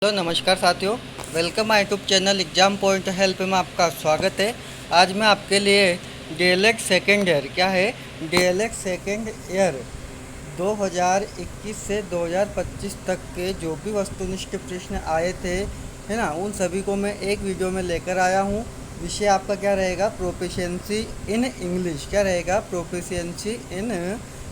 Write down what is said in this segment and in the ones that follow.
Hello नमस्कार साथियों, welcome my YouTube channel exam point help में आपका स्वागत है। आज मैं आपके लिए डीएलएड सेकेंड ईयर क्या है डीएलएड सेकेंड ईयर 2021 से 2025 तक के जो भी वस्तुनिष्ठ प्रश्न आए थे, है ना, उन सभी को मैं एक वीडियो में लेकर आया हूँ। विषय आपका क्या रहेगा? Proficiency in English. क्या रहेगा? Proficiency in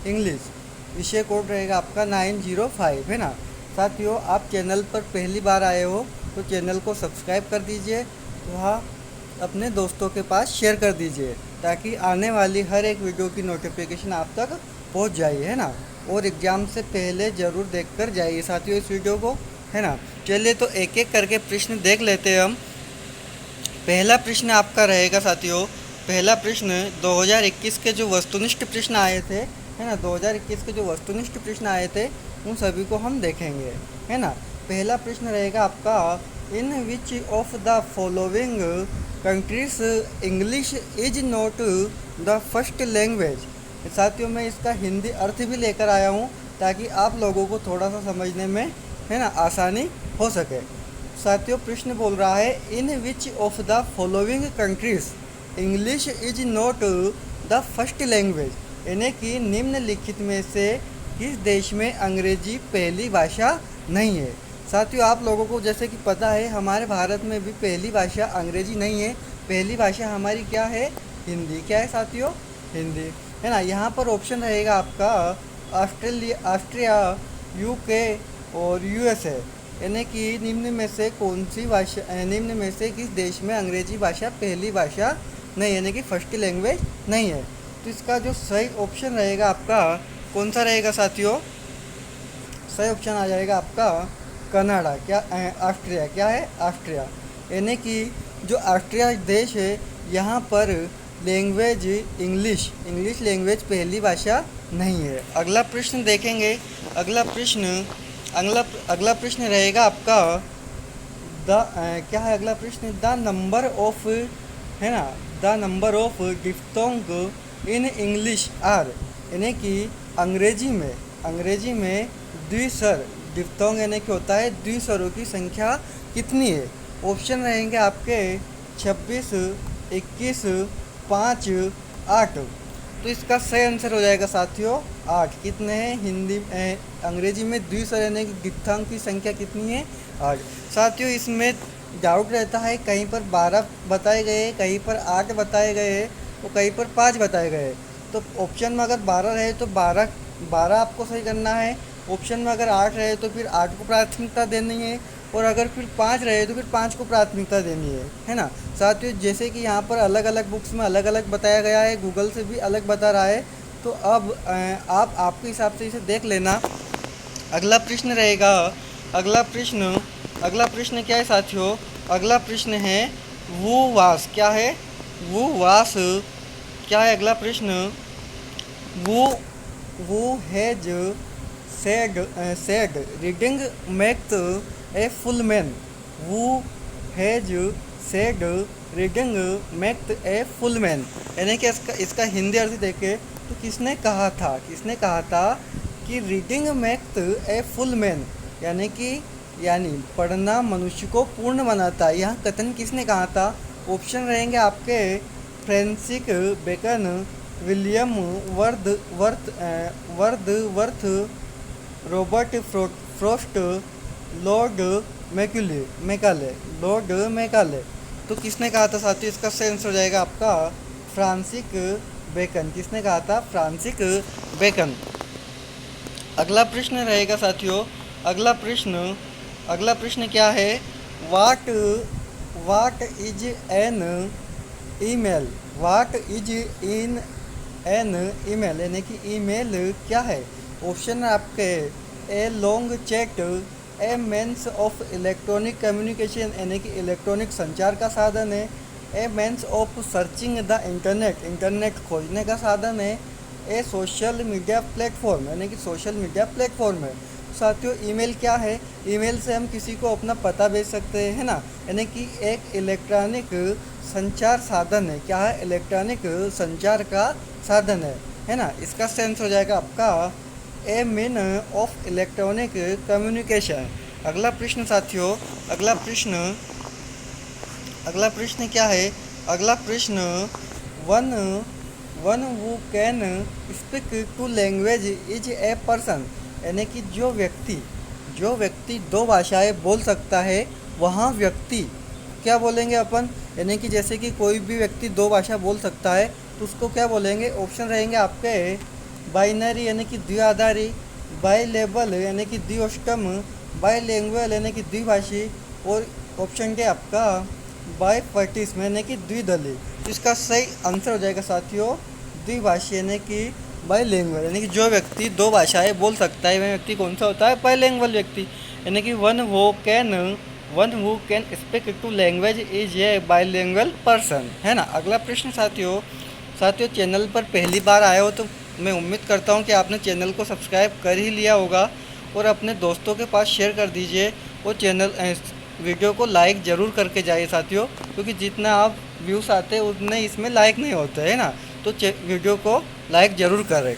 English. विषय कोड रहेगा आपका 905, है ना। साथियों, आप चैनल पर पहली बार आए हो तो चैनल को सब्सक्राइब कर दीजिए, वहाँ अपने दोस्तों के पास शेयर कर दीजिए ताकि आने वाली हर एक वीडियो की नोटिफिकेशन आप तक पहुंच जाए, है ना। और एग्ज़ाम से पहले ज़रूर देख कर जाइए साथियों इस वीडियो को, है ना। चलिए तो एक एक करके प्रश्न देख लेते हैं हम। पहला प्रश्न आपका रहेगा साथियों, पहला प्रश्न 2021 के जो वस्तुनिष्ठ प्रश्न आए थे, है ना, 2021 के जो वस्तुनिष्ठ प्रश्न आए थे उन सभी को हम देखेंगे, है ना। पहला प्रश्न रहेगा आपका, in which of the following countries English is not the first language. साथियों, मैं इसका हिंदी अर्थ भी लेकर आया हूँ ताकि आप लोगों को थोड़ा सा समझने में, है ना, आसानी हो सके। साथियों, प्रश्न बोल रहा है, in which of the following countries English is not the first language, यानी कि निम्नलिखित में से किस देश में अंग्रेजी पहली भाषा नहीं है। साथियों, आप लोगों को जैसे कि पता है हमारे भारत में भी पहली भाषा अंग्रेजी नहीं है, पहली भाषा हमारी क्या है? हिंदी। क्या है साथियों? हिंदी, है ना। यहाँ पर ऑप्शन रहेगा आपका ऑस्ट्रिया, यूके और यूएसए, यानी कि निम्न में से कौन सी भाषा, निम्न में से किस देश में अंग्रेजी भाषा पहली भाषा नहीं, यानी कि फर्स्ट लैंग्वेज नहीं है। तो इसका जो सही ऑप्शन रहेगा आपका कौन सा रहेगा साथियों? सही ऑप्शन आ जाएगा आपका कनाडा। क्या? ऑस्ट्रिया। क्या है? ऑस्ट्रिया, यानी कि जो ऑस्ट्रिया देश है यहाँ पर लैंग्वेज इंग्लिश लैंग्वेज पहली भाषा नहीं है। अगला प्रश्न देखेंगे। अगला प्रश्न रहेगा आपका क्या है अगला प्रश्न? द नंबर ऑफ, है ना, the number of diphthong in English are, यानी कि अंग्रेजी में द्विस्वर डिफ्थोंग यानी कि होता है द्विस्वरों की संख्या कितनी है? ऑप्शन रहेंगे आपके 26, 21, 5, 8। तो इसका सही आंसर हो जाएगा साथियों 8। कितने हैं हिंदी अंग्रेजी में द्विस्वर यानी कि डिफ्थोंग की संख्या कितनी है? 8। साथियों, इसमें डाउट रहता है, कहीं पर 12 बताए गए, कहीं पर 8 बताए गए तो कहीं पर 5 बताए गए। तो ऑप्शन में अगर 12 रहे तो 12 आपको सही करना है। ऑप्शन में अगर 8 रहे तो फिर 8 को प्राथमिकता देनी है, और अगर फिर 5 रहे तो फिर 5 को प्राथमिकता देनी है ना। साथियों, जैसे कि यहाँ पर अलग अलग बुक्स में अलग अलग बताया गया है, गूगल से भी अलग बता रहा है, तो अब आप आपके हिसाब से इसे देख लेना। अगला प्रश्न रहेगा, अगला प्रश्न क्या है साथियों? अगला प्रश्न है वो वास। क्या है? वो वास। क्या है अगला प्रश्न? वो has said reading makes a full man। वो has said reading makes a full man, यानी कि इसका हिंदी अर्थ देखे तो किसने कहा था कि reading makes a full man, यानी पढ़ना मनुष्य को पूर्ण बनाता है। यह कथन किसने कहा था? ऑप्शन रहेंगे आपके Francis Bacon, William Worth, Robert Frost, Lord Macaulay. तो किसने कहा था साथियों? इसका सही आंसर हो जाएगा आपका फ्रांसिस बेकन। किसने कहा था? Francis Bacon. अगला प्रश्न रहेगा साथियों, अगला प्रश्न क्या है? What is an email. What is in an email, यानी कि ईमेल क्या है? ऑप्शन है आपके a long chat, a means of electronic communication, यानी कि इलेक्ट्रॉनिक संचार का साधन है, a means of searching the internet खोजने का साधन है, ए सोशल मीडिया प्लेटफॉर्म, यानी कि सोशल मीडिया प्लेटफॉर्म है। साथियों, ईमेल क्या है? ईमेल से हम किसी को अपना पता भेज सकते हैं, है ना, यानी कि एक इलेक्ट्रॉनिक संचार साधन है। क्या है? इलेक्ट्रॉनिक संचार का साधन है ना। इसका सेंस हो जाएगा आपका a mean of electronic communication, अगला प्रश्न साथियों, अगला प्रश्न क्या है? अगला प्रश्न, one one who can speak two language is a person, यानी कि जो व्यक्ति दो भाषाएं बोल सकता है वहाँ व्यक्ति क्या बोलेंगे अपन? यानी कि जैसे कि कोई भी व्यक्ति दो भाषा बोल सकता है तो उसको क्या बोलेंगे? ऑप्शन रहेंगे आपके बाइनरी यानी कि द्विआधारी, बाइलेबल यानी कि द्विअष्टम, बाइलिंगुअल यानी कि द्विभाषी, और ऑप्शन के आपका बाइपर्टिस यानी कि द्विदलीय। तो इसका सही आंसर हो जाएगा साथियों द्विभाषी यानी कि बाइलिंगुअल, यानी कि जो व्यक्ति दो भाषाएं बोल सकता है वह व्यक्ति कौन सा होता है? बाइलिंगुअल व्यक्ति, यानी कि one who can speak two language is a bilingual person, है ना। अगला प्रश्न साथियों, चैनल पर पहली बार आए हो तो मैं उम्मीद करता हूँ कि आपने चैनल को सब्सक्राइब कर ही लिया होगा और अपने दोस्तों के पास शेयर कर दीजिए और वीडियो को लाइक ज़रूर करके जाइए साथियों, क्योंकि जितना आप व्यूज़ आते हैं उतने इसमें लाइक नहीं होते है ना। तो वीडियो को लाइक ज़रूर करें।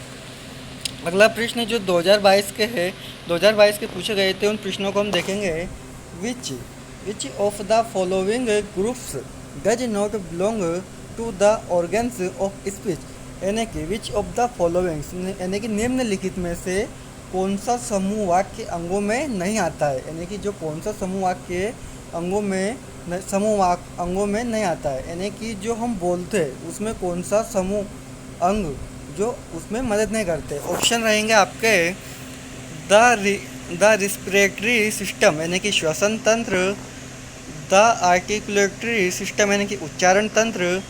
अगला प्रश्न जो 2022 के है, 2022 के पूछे गए थे, उन प्रश्नों को हम देखेंगे। Which of the following groups does not belong to the organs of speech, यानी कि विच ऑफ द फॉलोइंग्स यानी कि निम्नलिखित में से कौन सा समूह वाक्य अंगों में नहीं आता है, यानी कि जो कौन सा समूह वाक्य अंगों में नहीं आता है, यानी कि जो हम बोलते हैं उसमें कौन सा समूह अंग जो उसमें मदद नहीं करते। ऑप्शन रहेंगे आपके द रिस्पिरेटरी सिस्टम यानी कि श्वसन तंत्र, द आर्टिकुलेटरी सिस्टम यानी कि उच्चारण तंत्र,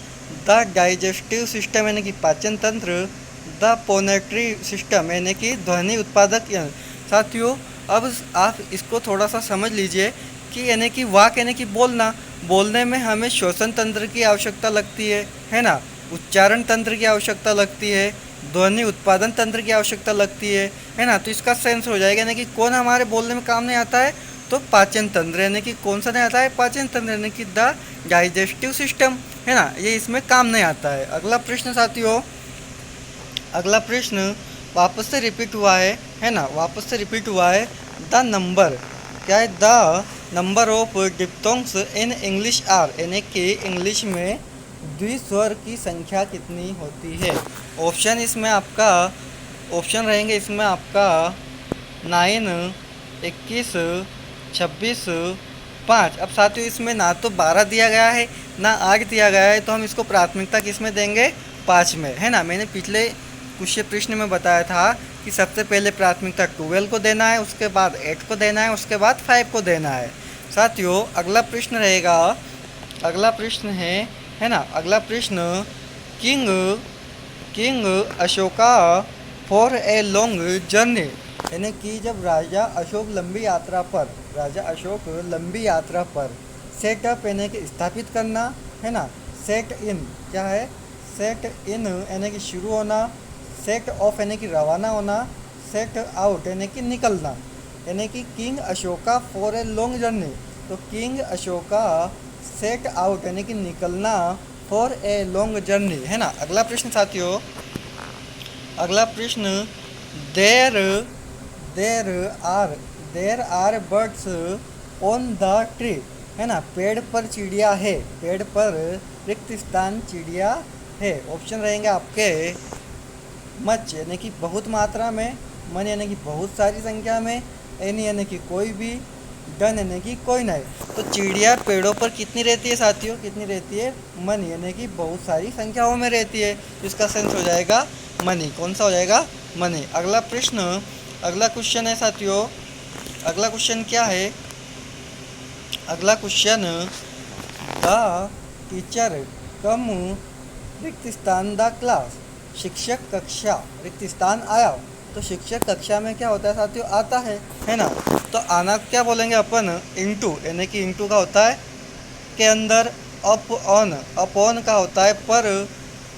द डाइजेस्टिव सिस्टम यानी कि पाचन तंत्र, द फोनेटरी सिस्टम यानी कि ध्वनि उत्पादक यंत्र। साथियों अब आप इसको थोड़ा सा समझ लीजिए कि यानी कि वाक यानी कि बोलने में हमें श्वसन तंत्र की आवश्यकता लगती है ना, उच्चारण तंत्र की आवश्यकता लगती है, ध्वनि उत्पादन तंत्र की आवश्यकता लगती है ना। तो इसका सेंस हो जाएगा यानी कि कौन हमारे बोलने में काम नहीं आता है? तो पाचन तंत्र, यानी कि कौन सा नहीं आता है? पाचन तंत्र, यानी कि द डाइजेस्टिव सिस्टम, है ना, ये इसमें काम नहीं आता है। अगला प्रश्न साथियों, अगला प्रश्न वापस से रिपीट हुआ है ना, वापस से रिपीट हुआ है। द नंबर क्या है? The number of diphthongs in English are, यानी कि इंग्लिश में द्विस्वर की संख्या कितनी होती है? ऑप्शन रहेंगे इसमें आपका 9, 21, 26, 5। अब साथियों इसमें ना तो 12 दिया गया है ना 8 दिया गया है, तो हम इसको प्राथमिकता किस में देंगे? 5 में, है ना। मैंने पिछले कुछ प्रश्न में बताया था कि सबसे पहले प्राथमिकता 12 को देना है, उसके बाद 8 को देना है, उसके बाद 5 को देना है। साथियों अगला प्रश्न रहेगा, अगला प्रश्न है ना, अगला प्रश्न king Ashoka for a long journey, यानी कि जब राजा अशोक लंबी यात्रा पर सेटअप यानी कि स्थापित करना, है ना, सेट इन क्या है? सेट इन यानी कि शुरू होना, सेट ऑफ यानी कि रवाना होना, सेट आउट यानी कि निकलना, यानी कि king Ashoka for a long journey. तो किंग अशोका सेट आउट यानी कि निकलना फॉर ए लॉन्ग जर्नी, है ना। अगला प्रश्न साथियों, अगला प्रश्न there are birds on the tree, है ना, पेड़ पर चिड़िया है, पेड़ पर रिक्त स्थान चिड़िया है। ऑप्शन रहेंगे आपके मच यानी कि बहुत मात्रा में, मन यानी कि बहुत सारी संख्या में, एनी यानी कि कोई भी, डन यानी कि कोई नहीं। तो चिड़िया पेड़ों पर कितनी रहती है साथियों? कितनी रहती है? मनी, यानी कि बहुत सारी संख्याओं में रहती है। इसका सेंस हो जाएगा मनी। कौन सा हो जाएगा? मनी। अगला प्रश्न, अगला क्वेश्चन है साथियों, अगला क्वेश्चन क्या है? अगला क्वेश्चन द टीचर कम रिक्त स्थान द क्लास, शिक्षक कक्षा रिक्त स्थान आया। तो शिक्षक कक्षा में क्या होता है साथियों? आता है ना। तो आना क्या बोलेंगे अपन? इनटू, यानी कि इनटू का होता है के अंदर, अप ऑन का होता है पर,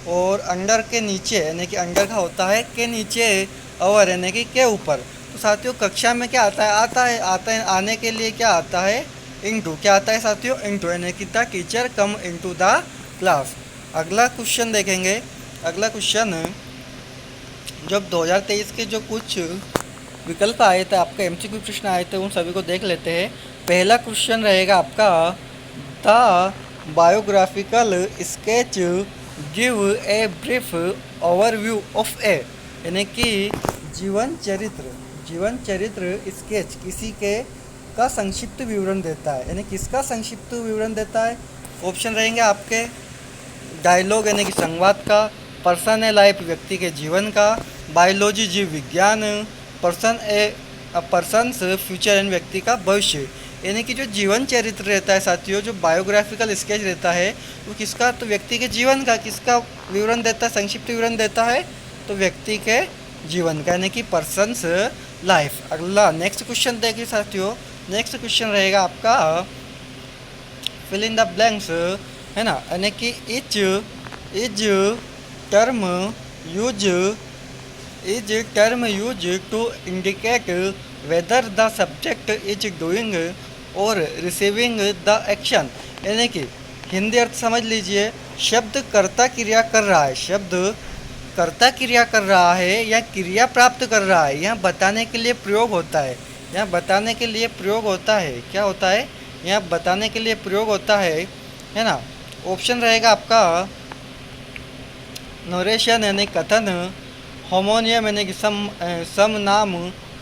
और अंडर के नीचे यानी कि अंडर का होता है के नीचे, ओवर यानी कि के ऊपर। तो साथियों कक्षा में क्या आता है? आता है आने के लिए क्या आता है? इनटू। क्या आता है साथियों? इनटू, यानी कि the teacher come into the class. अगला क्वेश्चन देखेंगे, अगला क्वेश्चन जब 2023 के जो कुछ विकल्प आए थे, आपके एमसीक्यू प्रश्न आए थे, उन सभी को देख लेते हैं। पहला क्वेश्चन रहेगा आपका, the biographical sketch give a brief overview of a, यानी कि जीवन चरित्र स्केच किसी के का संक्षिप्त विवरण देता है, यानी किसका संक्षिप्त विवरण देता है। ऑप्शन रहेंगे आपके, डायलॉग यानी कि संवाद का, पर्सन ए लाइफ व्यक्ति के जीवन का, बायोलॉजी जीव विज्ञान, पर्सन्स फ्यूचर एंड व्यक्ति का भविष्य। यानी कि जो जीवन चरित्र रहता है साथियों, जो बायोग्राफिकल स्केच रहता है वो किसका, तो व्यक्ति के जीवन का किसका विवरण देता है, संक्षिप्त विवरण देता है, तो व्यक्ति के जीवन का, यानी कि पर्सन्स लाइफ। अगला नेक्स्ट क्वेश्चन देखिए साथियों, नेक्स्ट क्वेश्चन रहेगा आपका फिल इन द ब्लैंक्स, है ना, यानी कि is term use to indicate whether the subject is doing और रिसीविंग द एक्शन, यानी कि हिंदी अर्थ समझ लीजिए, शब्द कर्ता क्रिया कर रहा है, शब्द कर्ता क्रिया कर रहा है या क्रिया प्राप्त कर रहा है, यहाँ बताने के लिए प्रयोग होता है, यहाँ बताने के लिए प्रयोग होता है, क्या होता है, यहाँ बताने के लिए प्रयोग होता है ना। ऑप्शन रहेगा आपका नरेशन यानी कथन, होमोनियम यानी कि सम नाम,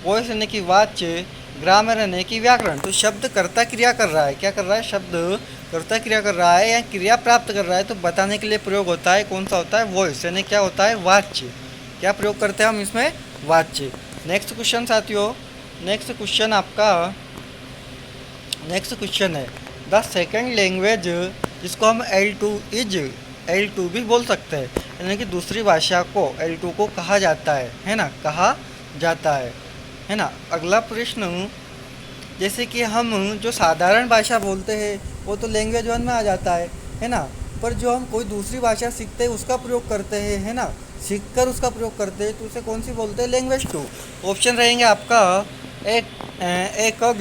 वॉइस यानी कि वाच्य, ग्रामर यानी कि व्याकरण। तो शब्द कर्ता क्रिया कर रहा है, क्या कर रहा है, शब्द कर्ता क्रिया कर रहा है या क्रिया प्राप्त कर रहा है, तो बताने के लिए प्रयोग होता है, कौन सा होता है, वॉइस, यानी क्या होता है, वाच्य। क्या प्रयोग करते हैं हम इसमें, वाच्य। नेक्स्ट क्वेश्चन साथियों, नेक्स्ट क्वेश्चन आपका, नेक्स्ट क्वेश्चन है द सेकेंड लैंग्वेज, जिसको हम L2 भी बोल सकते हैं, यानी कि दूसरी भाषा को L2 को कहा जाता है ना, कहा जाता है ना। अगला प्रश्न, जैसे कि हम जो साधारण भाषा बोलते हैं वो तो लैंग्वेज 1 में आ जाता है ना, पर जो हम कोई दूसरी भाषा सीखते हैं उसका प्रयोग करते हैं, है ना, सीखकर उसका प्रयोग करते हैं, तो उसे कौन सी बोलते हैं, लैंग्वेज 2। ऑप्शन रहेंगे आपका एक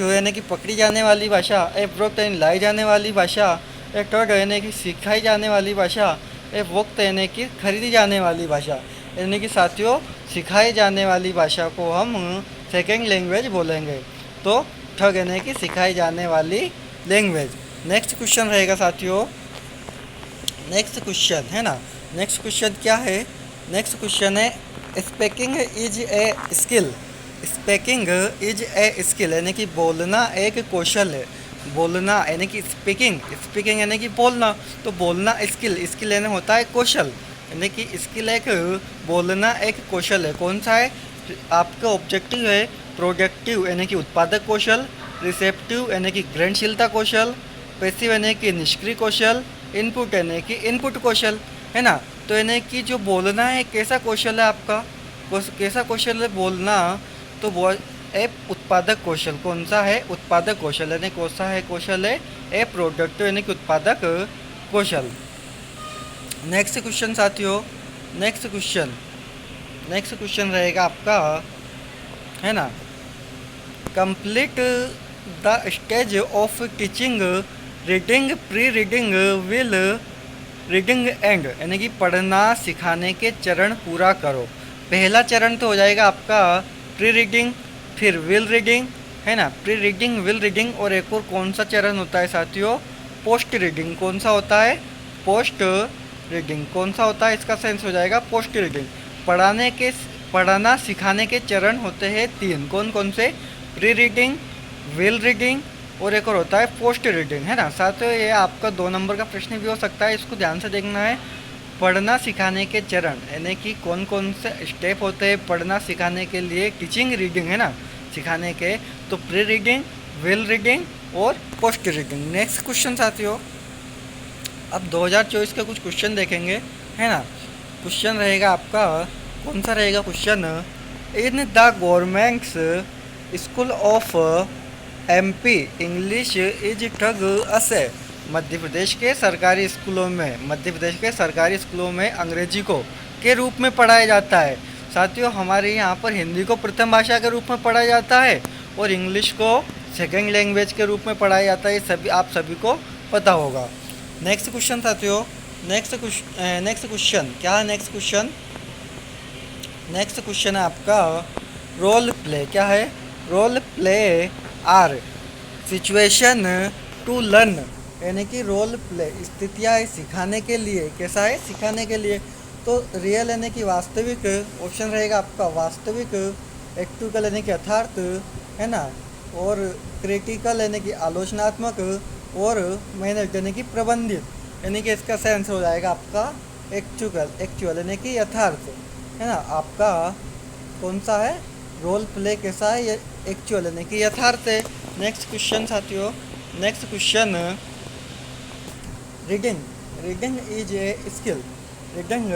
यानी कि पकड़ी जाने वाली भाषा, एक प्रोक्त यानी लाई जाने वाली भाषा, एक टर्ड यानी कि सिखाई जाने वाली भाषा, एक वक्त यानी कि खरीदी जाने वाली भाषा। यानी कि साथियों सिखाई जाने वाली भाषा को हम सेकेंड लैंग्वेज बोलेंगे, तो ठग यानी कि सिखाई जाने वाली लैंग्वेज। नेक्स्ट क्वेश्चन रहेगा साथियों, नेक्स्ट क्वेश्चन है ना, नेक्स्ट क्वेश्चन क्या है, नेक्स्ट क्वेश्चन है speaking is a skill, speaking is a skill यानी कि बोलना एक कौशल है, बोलना यानी कि स्पीकिंग यानी कि बोलना, तो बोलना स्किल यानी होता है कौशल, यानी कि स्किल एक बोलना एक कौशल है, कौन सा है, आपका ऑब्जेक्टिव है प्रोडक्टिव यानी कि उत्पादक कौशल, रिसेप्टिव यानी कि ग्रहणशीलता कौशल, पैसिव यानी कि निष्क्रिय कौशल, इनपुट यानी कि इनपुट कौशल, है ना। तो यानी कि जो बोलना है कैसा कौशल है आपका, कैसा कौशल है बोलना, तो वो ए उत्पादक कौशल, कौन सा है, उत्पादक कौशल, यानी कौन सा है कौशल है, ए प्रोडक्टिव यानी कि उत्पादक कौशल। नेक्स्ट क्वेश्चन साथियों, नेक्स्ट क्वेश्चन रहेगा आपका, है ना, complete the stage of teaching reading pre reading will reading and, यानी कि पढ़ना सिखाने के चरण पूरा करो। पहला चरण तो हो जाएगा आपका प्री रीडिंग, फिर विल रीडिंग, है ना, प्री रीडिंग विल रीडिंग, और एक और कौन सा चरण होता है साथियों, पोस्ट रीडिंग। कौन सा होता है, पोस्ट रीडिंग। कौन सा होता है, इसका सेंस हो जाएगा पोस्ट रीडिंग। पढ़ाना सिखाने के चरण होते हैं 3, कौन कौन से, प्री रीडिंग, विल रीडिंग और एक और होता है पोस्ट रीडिंग, है ना। साथियों ये आपका 2 नंबर का प्रश्न भी हो सकता है, इसको ध्यान से देखना है। पढ़ना सिखाने के चरण यानी कि कौन कौन से स्टेप होते हैं पढ़ना सिखाने के लिए, टीचिंग रीडिंग, है ना, सिखाने के, तो प्री रीडिंग, विल रीडिंग और पोस्ट रीडिंग। नेक्स्ट क्वेश्चन साथियों, अब 2024 के कुछ क्वेश्चन देखेंगे, है ना। क्वेश्चन रहेगा आपका, कौन सा रहेगा question, in the governments school of MP English is ठग असे। मध्य प्रदेश के सरकारी स्कूलों में अंग्रेजी को के रूप में पढ़ाया जाता है। साथियों हमारे यहाँ पर हिंदी को प्रथम भाषा के रूप में पढ़ाया जाता है और इंग्लिश को सेकंड लैंग्वेज के रूप में पढ़ाया जाता है, सभी आप सभी को पता होगा। नेक्स्ट क्वेश्चन साथियों, नेक्स्ट क्वेश्चन क्या है, नेक्स्ट क्वेश्चन है आपका, रोल प्ले क्या है, role play are situation to learn, यानी कि रोल प्ले स्थितियाँ है सिखाने के लिए, कैसा है सिखाने के लिए। तो रियल यानी कि वास्तविक, ऑप्शन रहेगा आपका वास्तविक, एक्चुअल यानी कि यथार्थ, है ना, और क्रिटिकल यानी कि आलोचनात्मक, और मैनेज यानी कि प्रबंधित, यानी कि इसका सही आंसर हो जाएगा आपका एक्चुअल, एक्चुअल यानी कि यथार्थ, है ना। आपका कौन सा है, रोल प्ले कैसा है, ये एक्चुअल यानी कि यथार्थ है। नेक्स्ट क्वेश्चन साथियों, next question, reading, reading is a skill, reading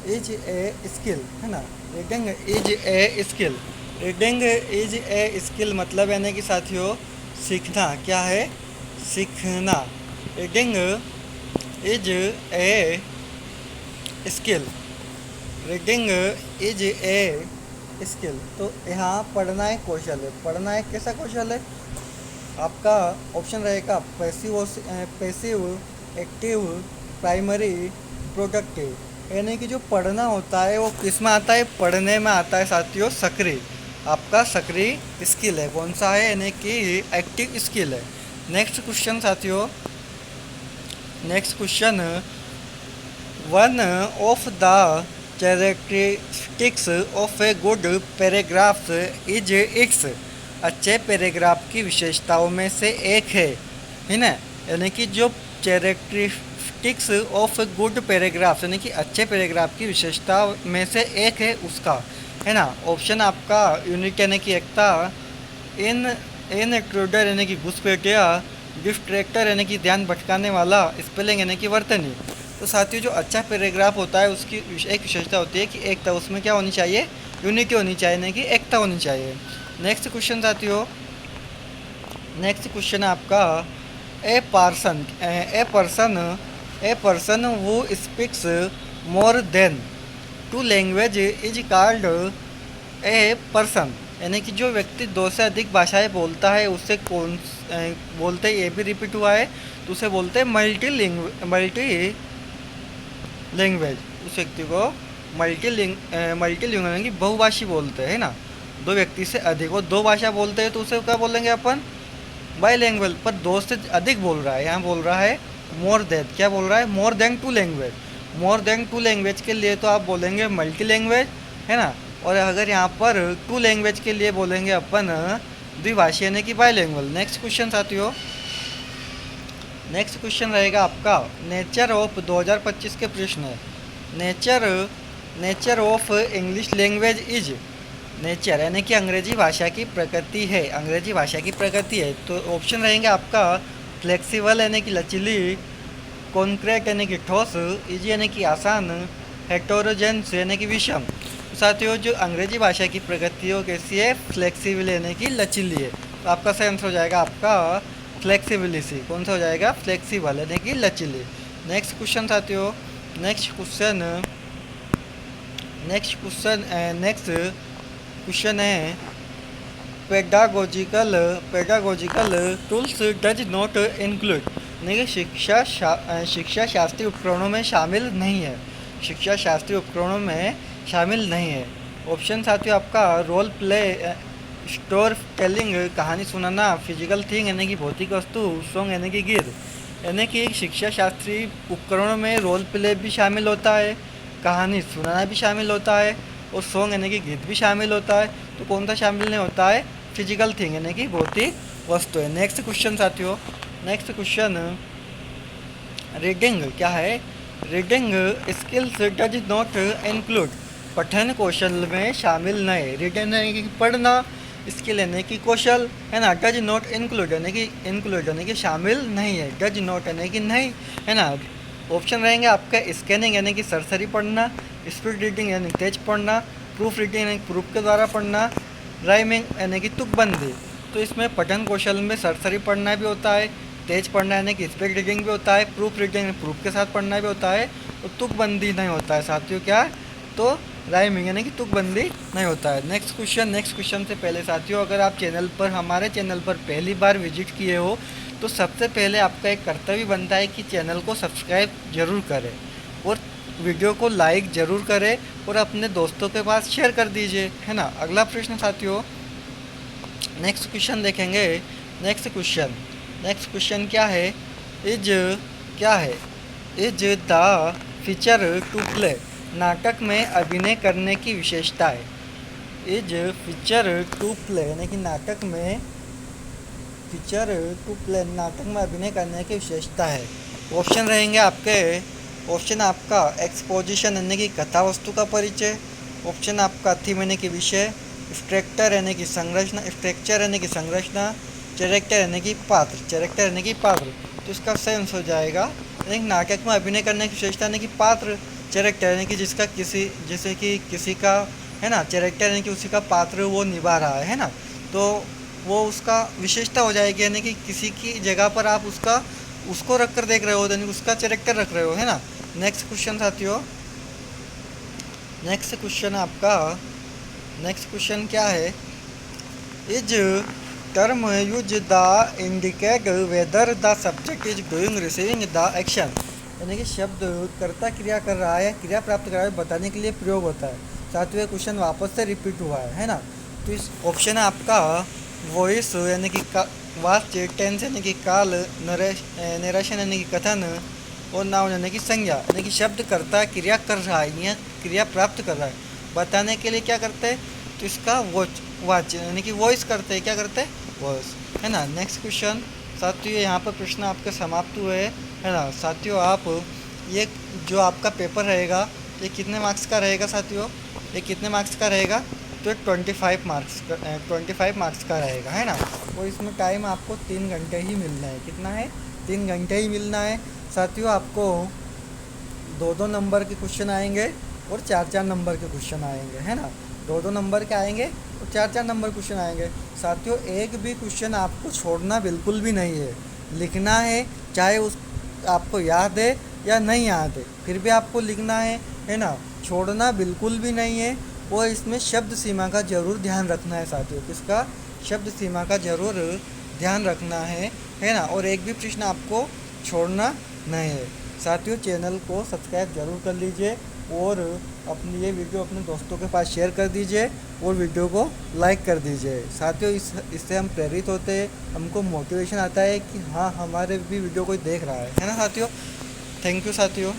is a skill, है ना, reading is a skill, reading is a skill मतलब यानी कि साथियों सीखना, क्या है सीखना, reading is a skill, reading is a skill. तो यहाँ पढ़ना एक कौशल है, पढ़ना एक कैसा कौशल है, आपका ऑप्शन रहेगा passive, passive, active, primary, productive. यानी कि जो पढ़ना होता है वो किस में आता है, पढ़ने में आता है साथियों, सक्रिय, आपका सक्रिय स्किल है, कौन सा है, यानी कि एक्टिव स्किल है। नेक्स्ट क्वेश्चन साथियों, next question, one of the characteristics of a good paragraph is it's, अच्छे पैराग्राफ की विशेषताओं में से एक है ना, यानी कि जो कैरेक्टरिस्टिक्स ऑफ गुड पैराग्राफ यानी कि अच्छे पैराग्राफ की विशेषता में से एक है उसका, है ना। ऑप्शन आपका यूनिट यानी कि एकता, इन इंट्रूडर यानी कि घुसपैठिया, डिस्ट्रैक्टर यानी कि ध्यान भटकाने वाला, स्पेलिंग यानी कि वर्तनी। तो साथियों जो अच्छा पैराग्राफ होता है उसकी एक विशेषता होती है कि एकता, उसमें क्या होनी चाहिए, यूनिटी होनी चाहिए, नहीं कि एकता होनी चाहिए। नेक्स्ट क्वेश्चन साथियों, नेक्स्ट क्वेश्चन आपका, a person who speaks more than two language is called a person, यानी कि जो व्यक्ति दो से अधिक भाषाएं बोलता है उसे कौन बोलते हैं, ये भी रिपीट हुआ है तो उसे बोलते हैं मल्टी लैंग्वेज, उस व्यक्ति को मल्टीलिंगुअल यानी कि बहुभाषी बोलते हैं ना। दो व्यक्ति से अधिक, वो दो भाषा बोलते हैं तो उसे क्या बोलेंगे अपन, बाईलैंग्वेज। पर दो से अधिक बोल रहा है, यहाँ बोल रहा है मोर देन, क्या बोल रहा है, more than two language, more than two language के लिए तो आप बोलेंगे मल्टी लैंग्वेज, है ना। और अगर यहाँ पर टू लैंग्वेज के लिए बोलेंगे अपन द्विभाषी यानी कि बाईलैंग्वेज। नेक्स्ट क्वेश्चन साथियों, नेक्स्ट क्वेश्चन रहेगा आपका नेचर ऑफ 2025 के प्रश्न है, nature of English language is, nature यानी कि अंग्रेजी भाषा की प्रकृति है, अंग्रेजी भाषा की प्रकृति है। तो ऑप्शन रहेंगे आपका फ्लेक्सिबल यानी कि लचीली, कॉन्क्रीट यानी कि ठोस, इजी यानी कि आसान, हेटेरोजेनस यानी कि विषम। तो साथियों जो अंग्रेजी भाषा की प्रकृति हो कैसी है, फ्लेक्सिबल यानी कि लचीली है। तो आपका सही आंसर हो जाएगा आपका फ्लेक्सिबिलिटी, कौन सा हो जाएगा, फ्लेक्सिबल यानी कि लचीली। नेक्स्ट क्वेश्चन साथियों, नेक्स्ट क्वेश्चन है pedagogical tools does not include, यानी कि शिक्षा शास्त्रीय उपकरणों में शामिल नहीं है, शिक्षा शास्त्रीय उपकरणों में शामिल नहीं है। ऑप्शन साथियों आपका रोल प्ले, स्टोर टेलिंग कहानी सुनाना, फिजिकल थिंग यानी कि भौतिक वस्तु, सॉन्ग यानी कि गीत। यानी कि शिक्षा शास्त्रीय उपकरणों में रोल प्ले भी शामिल होता है, कहानी सुनाना भी शामिल होता है, और सॉन्ग यानी कि गीत भी शामिल होता है। तो कौन सा शामिल नहीं होता है, फिजिकल थिंग यानी कि भौतिक वस्तु है। नेक्स्ट क्वेश्चन साथियों, नेक्स्ट क्वेश्चन, रीडिंग क्या है, reading skills does not include, पठन कौशल में शामिल नहीं, रीडिंग यानी कि पढ़ना, स्किल यानी कि कौशल, है ना। डज नॉट इंक्लूड यानी कि शामिल नहीं है, डज नॉट यानी कि नहीं, है ना। ऑप्शन रहेंगे आपका स्कैनिंग यानी कि सरसरी पढ़ना, स्पीड रीडिंग यानी तेज पढ़ना, प्रूफ रीडिंग यानी प्रूफ के द्वारा पढ़ना, राइमिंग यानी कि तुकबंदी। तो इसमें पठन कौशल में सरसरी पढ़ना भी होता है, तेज पढ़ना यानी कि स्पीड रीडिंग भी होता है, प्रूफ रीडिंग प्रूफ के साथ पढ़ना भी होता है, और तुकबंदी नहीं होता है साथियों, क्या, तो राइमिंग यानी कि तुकबंदी नहीं होता है। नेक्स्ट क्वेश्चन से पहले साथियों अगर आप हमारे चैनल पर पहली बार विजिट किए हो तो सबसे पहले आपका एक कर्तव्य बनता है कि चैनल को सब्सक्राइब जरूर करें और वीडियो को लाइक ज़रूर करें और अपने दोस्तों के पास शेयर कर दीजिए, है ना। अगला प्रश्न साथियों, नेक्स्ट क्वेश्चन देखेंगे। नेक्स्ट क्वेश्चन क्या है, इज क्या है, is the feature to play नाटक में अभिनय करने की विशेषता है। इज फीचर टू प्ले यानी कि नाटक में, फीचर टू प्ले नाटक में अभिनय करने की विशेषता है। ऑप्शन रहेंगे आपके, ऑप्शन आपका एक्सपोजिशन यानी कि कथा वस्तु का परिचय, ऑप्शन आपका थीम यानी कि विषय, स्ट्रक्चर यानी कि संरचना, स्ट्रक्चर यानी कि संरचना, कैरेक्टर यानी कि पात्र, कैरेक्टर यानी कि पात्र। तो इसका सेंस हो जाएगा यानी नाटक में अभिनय करने की विशेषता यानी कि पात्र, कैरेक्टर यानी कि जिसका किसी, जैसे कि किसी का, है ना, कैरेक्टर यानी कि उसी का पात्र वो निभा रहा है ना, तो वो उसका विशेषता हो जाएगी, यानी कि किसी की जगह पर आप उसको रख कर देख रहे हो, यानी उसका कैरेक्टर रख रहे हो, है ना। नेक्स्ट क्वेश्चन साथियों, नेक्स्ट क्वेश्चन आपका, नेक्स्ट क्वेश्चन क्या है, is term use the indicate whether the subject is doing receiving the action, यानी कि शब्द कर्ता क्रिया कर रहा है, क्रिया प्राप्त कर रहा है बताने के लिए प्रयोग होता है। साथियों क्वेश्चन वापस से रिपीट हुआ है ना। तो इस ऑप्शन है आपका वॉइस यानी कि वाच्य, टेंस यानी कि काल, नरेशन यानी कि कथन, और नाउन यानी कि संज्ञा, यानी कि शब्द कर्ता क्रिया कर रहा है या क्रिया प्राप्त कर रहा है बताने के लिए क्या करते हैं, तो इसका वाच्य यानी कि वॉइस करते हैं, क्या करते हैं, वॉइस, है ना। नेक्स्ट क्वेश्चन साथियों, यहाँ पर प्रश्न आपके समाप्त हुए, है ना। साथियों आप ये जो आपका पेपर रहेगा ये कितने मार्क्स का रहेगा साथियों, ये कितने मार्क्स का रहेगा, तो 25 मार्क्स का रहेगा, है ना। और इसमें टाइम आपको 3 घंटे ही मिलना है, कितना है, 3 घंटे ही मिलना है। साथियों आपको 2-2 नंबर के क्वेश्चन आएंगे और 4-4 नंबर के क्वेश्चन आएंगे, है ना। 2-2 नंबर के आएंगे और 4-4 नंबर क्वेश्चन आएंगे। साथियों एक भी क्वेश्चन आपको छोड़ना बिल्कुल भी नहीं है, लिखना है, चाहे उस आपको याद है या नहीं याद है, फिर भी आपको लिखना है ना, छोड़ना बिल्कुल भी नहीं है। और इसमें शब्द सीमा का ज़रूर ध्यान रखना है साथियों, किसका, शब्द सीमा का ज़रूर ध्यान रखना है ना। और एक भी प्रश्न आपको छोड़ना नहीं है। साथियों चैनल को सब्सक्राइब जरूर कर लीजिए और अपनी ये वीडियो अपने दोस्तों के पास शेयर कर दीजिए और वीडियो को लाइक कर दीजिए। साथियों इससे हम प्रेरित होते हैं, हमको मोटिवेशन आता है कि हाँ हमारे भी वीडियो कोई देख रहा है ना साथियों। थैंक यू साथियों।